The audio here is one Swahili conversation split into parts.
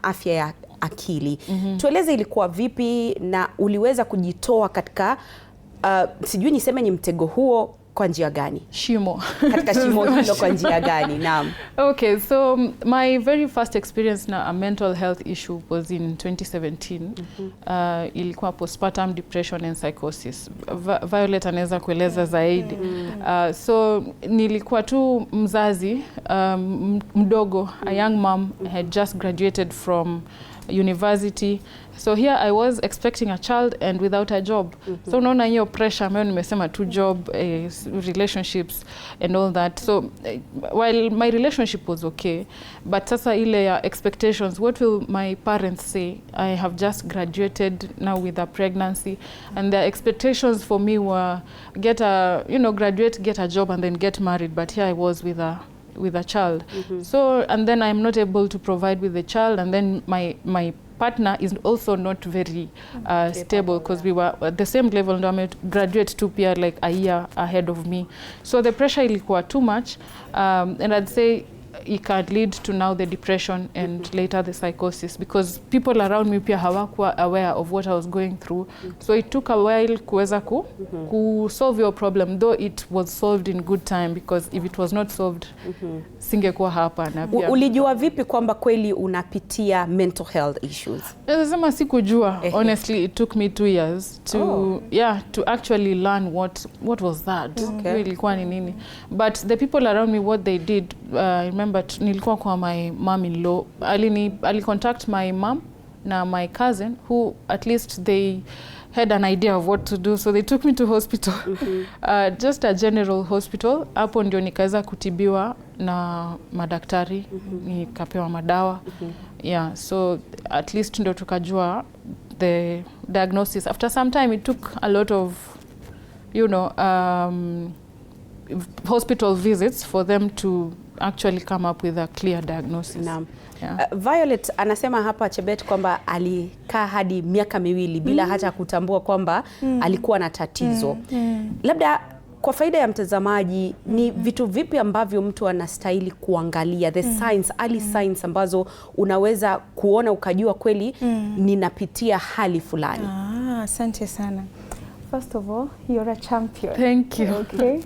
na afya ya akili. Tueleze ilikuwa vipi na uliweza kujitoa katika sijui niseme ni mtego huo kwa njia gani? Shimo. Katika shimo hilo kwa njia gani? Naam. Okay, so my very first experience na a mental health issue was in 2017. Ilikuwa postpartum depression and psychosis. Violet anaweza kueleza zaidi. So nilikuwa tu mzazi mdogo, a young mom, had just graduated from university. So here I was expecting a child and without a job. So unaona hiyo pressure ambayo nimesema tu job, relationships and all that. So while my relationship was okay, but sasa ile ya expectations, what will my parents say? I have just graduated now with a pregnancy, and the expectations for me were graduate, get a job and then get married. But here I was with a child. So, and then I'm not able to provide with the child, and then my partner is also not very stable, because we were at the same level, and I graduate 2 years like a year ahead of me. So the pressure ilikuwa too much, and I'd say it can lead to now the depression and later the psychosis, because people around me pia hawakuwa aware of what I was going through. So it took a while kuweza ku solve your problem, though it was solved in good time, because if it was not solved singekuwa hapa. Na pia ulijua vipi kwamba kweli unapitia mental health issues? Nasema sikujua. Honestly, it took me 2 years to actually learn what was that. Ilikuwa ni nini. But the people around me, what they did, remember nilikuwa kwa my mom-in-law, ali contact my mom na my cousin, who at least they had an idea of what to do, so they took me to hospital. Just a general hospital. Hapo ndio nikaweza kutibiwa na madaktari, nikapewa madawa. So at least ndio tukajua the diagnosis. After some time, it took a lot of hospital visits for them to actually come up with a clear diagnosis. Violet anasema hapa Chebet kwamba alikaa hadi miaka 2 bila hata kutambua kwamba alikuwa na tatizo. Labda kwa faida ya mtazamaji, ni vitu vipi ambavyo mtu anastahili kuangalia, the signs, early signs ambazo unaweza kuona ukajua kweli ninapitia hali fulani? Asante sana. First of all, you're a champion. Thank you. Okay.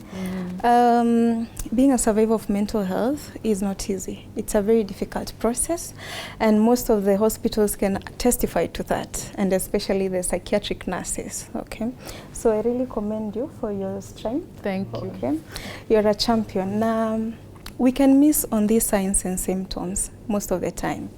Being a survivor of mental health is not easy. It's a very difficult process, and most of the hospitals can testify to that, and especially the psychiatric nurses. Okay. So I really commend you for your strength. Thank you. Okay. You're a champion. Now, we can miss on these signs and symptoms most of the time.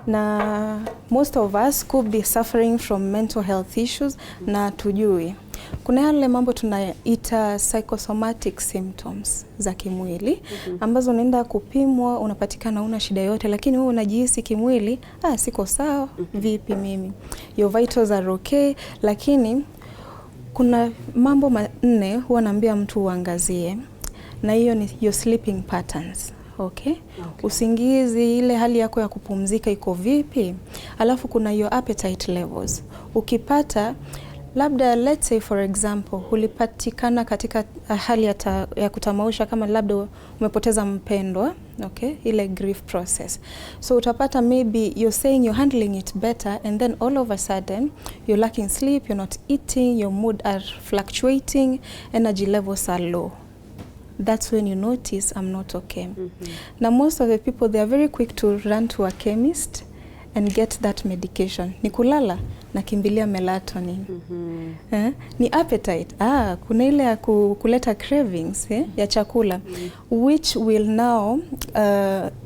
Na most of us could be suffering from mental health issues na tujui. Kuna yale mambo tunaita psychosomatic symptoms za kimwili, ambazo unaenda kupimwa, unapatikana una shida yote, lakini wewe unajihisi kimwili, siko sawa, vipi mimi? Your vitals are okay, lakini kuna mambo 4 huwa naambia mtu uangazie, na hiyo ni your sleeping patterns. Okay. Usingizi, ile hali yako ya kupumzika iko vipi? Alafu kuna your appetite levels. Ukipata labda, let's say for example, ulipatikana katika hali ya kutamausha, kama labda umepoteza mpendwa, okay, ile grief process. So utapata maybe you're saying you're handling it better, and then all of a sudden you're lacking sleep, you're not eating, your mood are fluctuating, energy levels are low. That's when you notice I'm not okay. Now most of the people, they are very quick to run to a chemist and get that medication. Ni kulala na kimbilia melatonin. Ni appetite. Kuna ile ya kuleta cravings ya chakula, which will now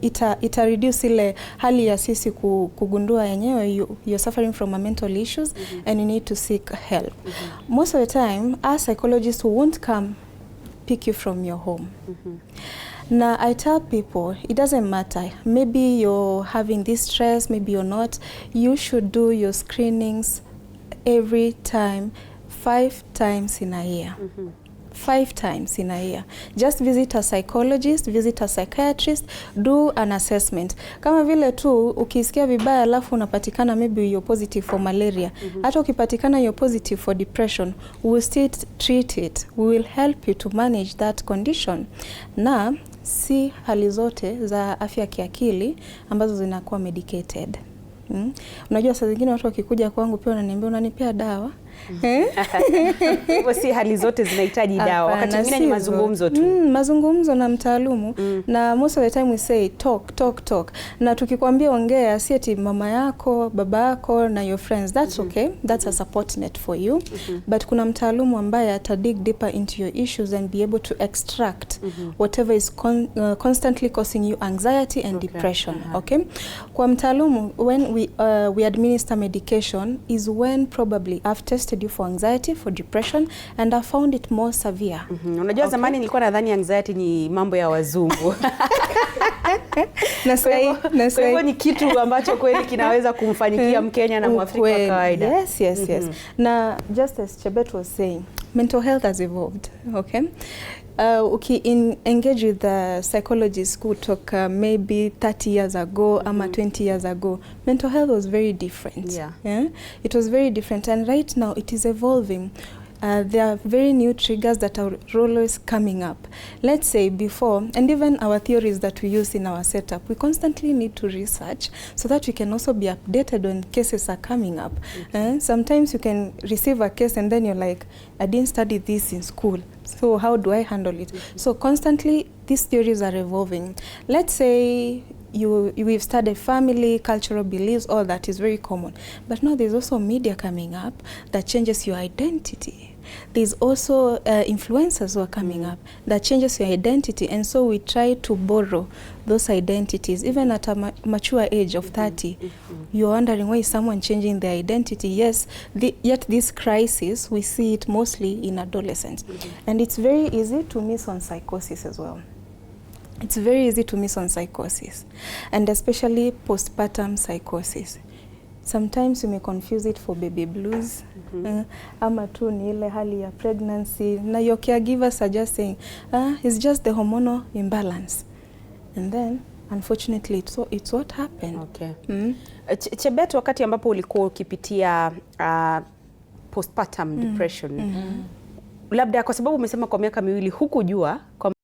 ita reduce ile hali ya sisi kugundua yenyewe you're suffering from a mental issues and you need to seek help. Most of the time, our psychologists won't come pick you from your home. Now I tell people, it doesn't matter. Maybe you're having this stress, maybe you're not. You should do your screenings every time, 5 times in a year. 5 times in a year. Just visit a psychologist, visit a psychiatrist, do an assessment. Kama vile tu ukisikia vibaya alafu unapatikana maybe you're positive for malaria. Hata ukipatikana you're positive for depression, we will still treat it. We will help you to manage that condition. Na si hali zote za afya kiakili ambazo zinakuwa medicated. Unajua saa zingine watu wakikuja kwangu pia wananiambia unanipea dawa. Hivyo si hali zote zinahitaji dawa. Wakati mwingine ni mazungumzo tu. Mazungumzo na mtaalumu. Na most of the time we say talk. Na tukikwambia ongea, si eti mama yako, baba yako na your friends. That's okay. That's a support net for you. But kuna mtaalumu ambaye ata dig deeper into your issues and be able to extract whatever is constantly causing you anxiety and depression. Okay? Kwa mtaalumu, when we administer medication is when probably I've tested you for anxiety, for depression, and I found it more severe. Unajua zamani nilikuwa nadhani anxiety ni mambo ya wazungu. Kwa hivyo ni kitu ambacho kweli kinaweza kumfanyikia Mkenya na Mwafrika wa kawaida. Yes. Na just as Chebet was saying, mental health has evolved, okay? Engage with the psychologists who talk maybe 30 years ago ama 20 years ago, mental health was very different. Yeah? It was very different, and right now it is evolving. There are very new triggers that are always coming up. Let's say before, and even our theories that we use in our setup, we constantly need to research so that we can also be updated when cases are coming up. Sometimes you can receive a case and then you're like, I didn't study this in school, so how do I handle it? So constantly these theories are evolving. Let's say we've studied family, cultural beliefs, all that is very common. But now there's also media coming up that changes your identity. There's also influencers who are coming up that changes your identity, and so we try to borrow those identities even at a mature age of 30. You're wondering why is someone changing their identity? Yes, yet this crisis, we see it mostly in adolescents. And it's very easy to miss on psychosis as well. It's very easy to miss on psychosis, and especially postpartum psychosis. Sometimes you may confuse it for baby blues, ama tu ni ile hali ya pregnancy, na your caregivers are just saying, it's just the hormonal imbalance. And then, unfortunately, it's what happened. Okay. Chebet, wakati ambapo ulikuwa ukipitia postpartum depression, labda kwa sababu umesema kwa miaka miwili hukujua kwa